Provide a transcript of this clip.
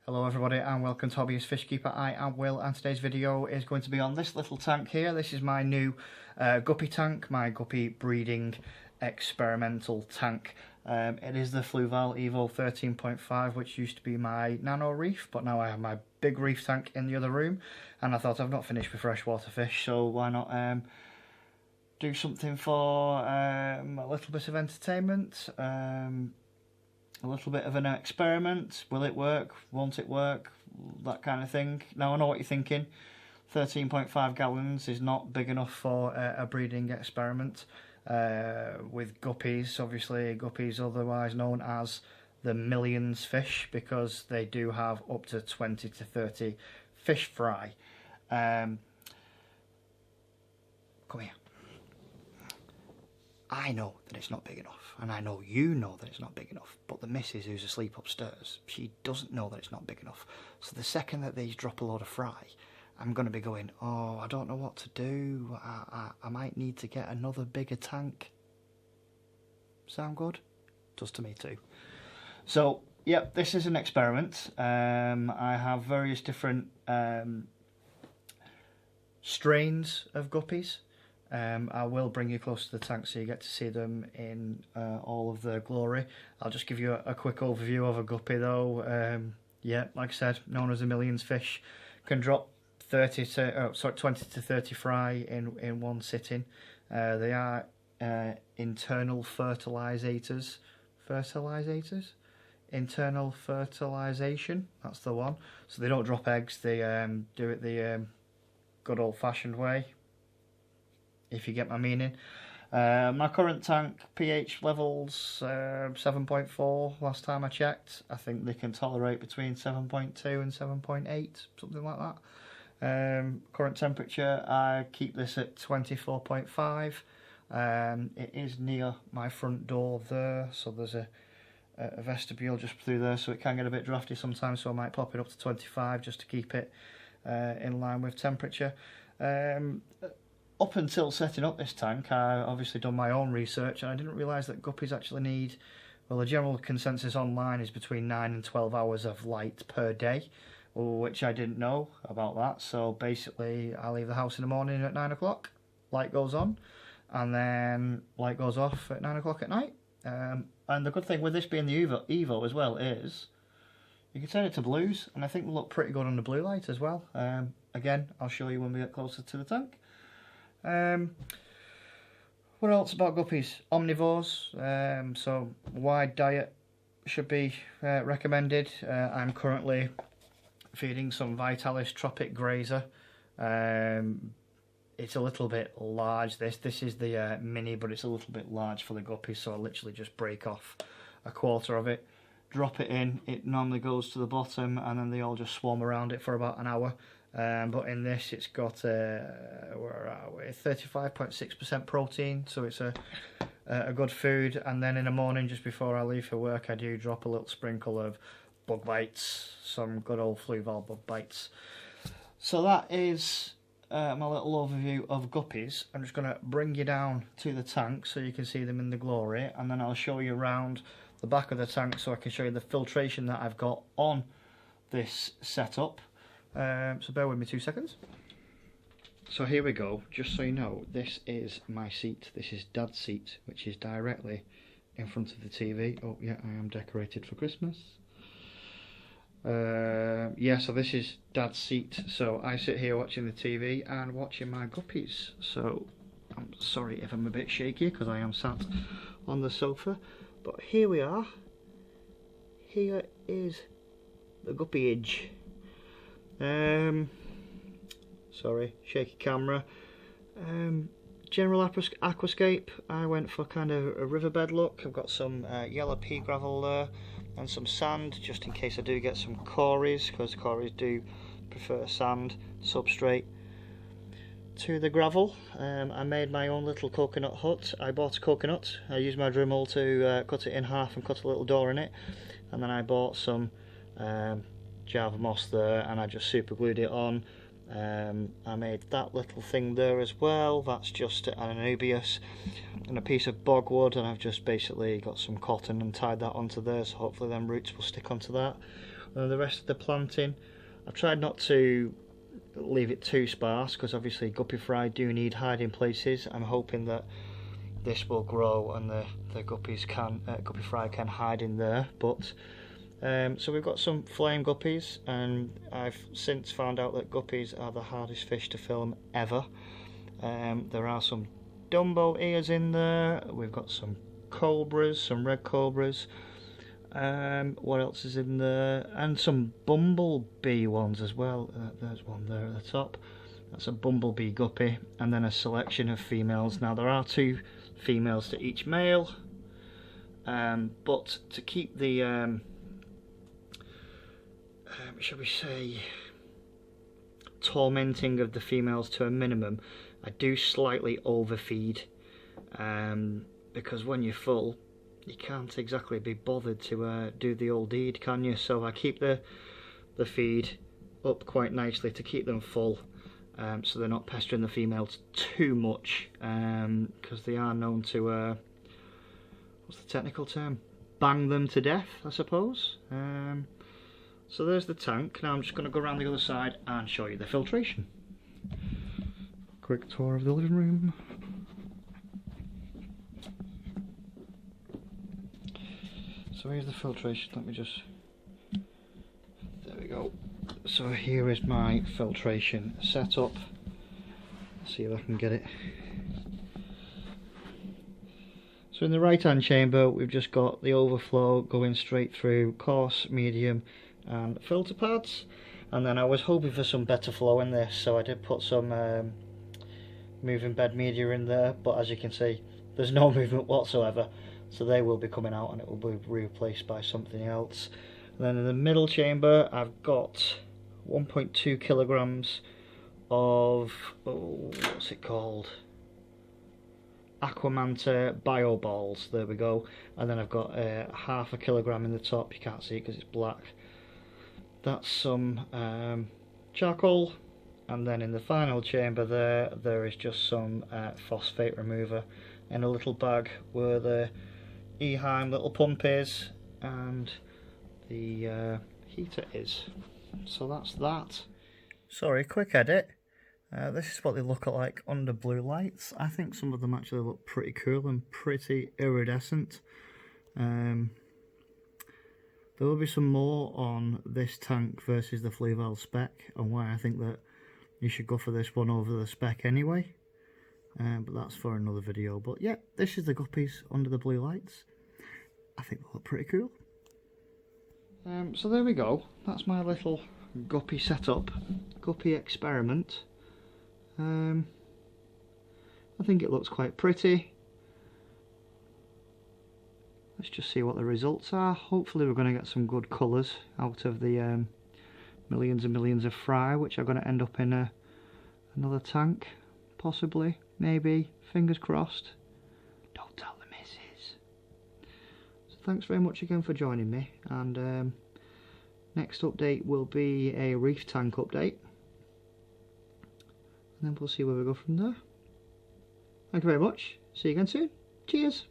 Hello everybody and welcome to Hobbyist Fish Keeper. I am Will and today's video is going to be on this little tank here. This is my new guppy tank, my guppy breeding experimental tank. It is the Fluval Evo 13.5, which used to be my nano reef, but now I have my big reef tank in the other room, and I thought I've not finished with freshwater fish, so why not do something for a little bit of entertainment. A little bit of an experiment. Will it work? Won't it work? That kind of thing. Now I know what you're thinking. 13.5 gallons is not big enough for a breeding experiment with guppies. Obviously, guppies otherwise known as the millions fish, because they do have up to 20 to 30 fish fry. Come here. I know that it's not big enough, and I know you know that it's not big enough, but the missus who's asleep upstairs, she doesn't know that it's not big enough. So the second that these drop a load of fry, I'm going to be going, oh, I don't know what to do, I might need to get another bigger tank. Sound good? Does to me too. So, yep, this is an experiment. I have various different strains of guppies. I will bring you close to the tank so you get to see them in all of their glory. I'll just give you a quick overview of a guppy though. Yeah, like I said, known as a millions fish, can drop 20 to 30 fry in one sitting. They are internal fertilizators. Internal fertilization, that's the one. So they don't drop eggs, they do it the good old-fashioned way, if you get my meaning. My current tank pH levels 7.4 last time I checked. I think they can tolerate between 7.2 and 7.8, something like that. Current temperature, I keep this at 24.5. It is near my front door there, so there's a vestibule just through there, so it can get a bit drafty sometimes, so I might pop it up to 25 just to keep it in line with temperature. Up until setting up this tank, I obviously done my own research, and I didn't realise that guppies actually need, well, the general consensus online is between 9 and 12 hours of light per day, which I didn't know about that. So basically, I leave the house in the morning at 9 o'clock, light goes on, and then light goes off at 9 o'clock at night. And the good thing with this being the Evo as well is, you can turn it to blues, and I think they look pretty good on the blue light as well. Again, I'll show you when we get closer to the tank. What else about guppies? Omnivores, so wide diet should be recommended. I'm currently feeding some Vitalis Tropic Grazer. It's a little bit large, this is the mini, but it's a little bit large for the guppies, so I literally just break off a quarter of it, drop it in. It normally goes to the bottom, and then they all just swarm around it for about an hour. But in this, it's got 35.6% protein, so it's a good food. And then in the morning, just before I leave for work, I do drop a little sprinkle of bug bites, some good old Fluval bug bites. So that is my little overview of guppies. I'm just going to bring you down to the tank so you can see them in the glory, and then I'll show you around the back of the tank so I can show you the filtration that I've got on this setup. So bear with me 2 seconds. So here we go. Just so you know, this is my seat. This is Dad's seat, which is directly in front of the TV. Oh yeah, I am decorated for Christmas. Yeah, so this is Dad's seat. So I sit here watching the TV and watching my guppies. So I'm sorry if I'm a bit shaky because I am sat on the sofa. But here we are. Here is the guppyage. Sorry, shaky camera. General aquascape, I went for kind of a riverbed look. I've got some yellow pea gravel there and some sand, just in case I do get some cories, because cories do prefer sand substrate to the gravel. I made my own little coconut hut. I bought a coconut, I used my Dremel to cut it in half and cut a little door in it, and then I bought some Java moss there, and I just super glued it on. I made that little thing there as well. That's just an anubias and a piece of bogwood, and I've just basically got some cotton and tied that onto there, so hopefully them roots will stick onto that. And the rest of the planting, I've tried not to leave it too sparse because obviously guppy fry do need hiding places. I'm hoping that this will grow and the guppies can, guppy fry can hide in there. But so we've got some flame guppies, and I've since found out that guppies are the hardest fish to film ever. There are some Dumbo ears in there, we've got some cobras, some red cobras, what else is in there, and some bumblebee ones as well. There's one there at the top, that's a bumblebee guppy, and then a selection of females. Now there are 2 females to each male, but to keep the shall we say tormenting of the females to a minimum, I do slightly overfeed, because when you're full you can't exactly be bothered to do the old deed, can you? So I keep the feed up quite nicely to keep them full, so they're not pestering the females too much, because they are known to what's the technical term? Bang them to death, I suppose. So there's the tank. Now I'm just going to go around the other side and show you the filtration. Quick tour of the living room. So here's the filtration. Let me just... There we go. So here is my filtration setup. Let's see if I can get it. So in the right hand chamber we've just got the overflow going straight through coarse, medium and filter pads, and then I was hoping for some better flow in this, so I did put some moving bed media in there, but as you can see there's no movement whatsoever, so they will be coming out and it will be replaced by something else. And then in the middle chamber I've got 1.2 kilograms of, what's it called, Aquamanta bio balls, there we go, and then I've got half a kilogram in the top. You can't see it because it's black. That's some charcoal, and then in the final chamber there is just some phosphate remover in a little bag where the Eheim little pump is and the heater is. So that's that. Sorry, quick edit. This is what they look like under blue lights. I think some of them actually look pretty cool and pretty iridescent. There will be some more on this tank versus the Fleaval spec, and why I think that you should go for this one over the spec anyway. But that's for another video. But yeah, this is the guppies under the blue lights. I think they look pretty cool. So there we go. That's my little guppy setup, guppy experiment. I think it looks quite pretty. Let's just see what the results are. Hopefully we're going to get some good colours out of the millions and millions of fry, which are going to end up in another tank, possibly, maybe, fingers crossed. Don't tell the missus. So thanks very much again for joining me, and next update will be a reef tank update, and then we'll see where we go from there. Thank you very much. See you again soon. Cheers.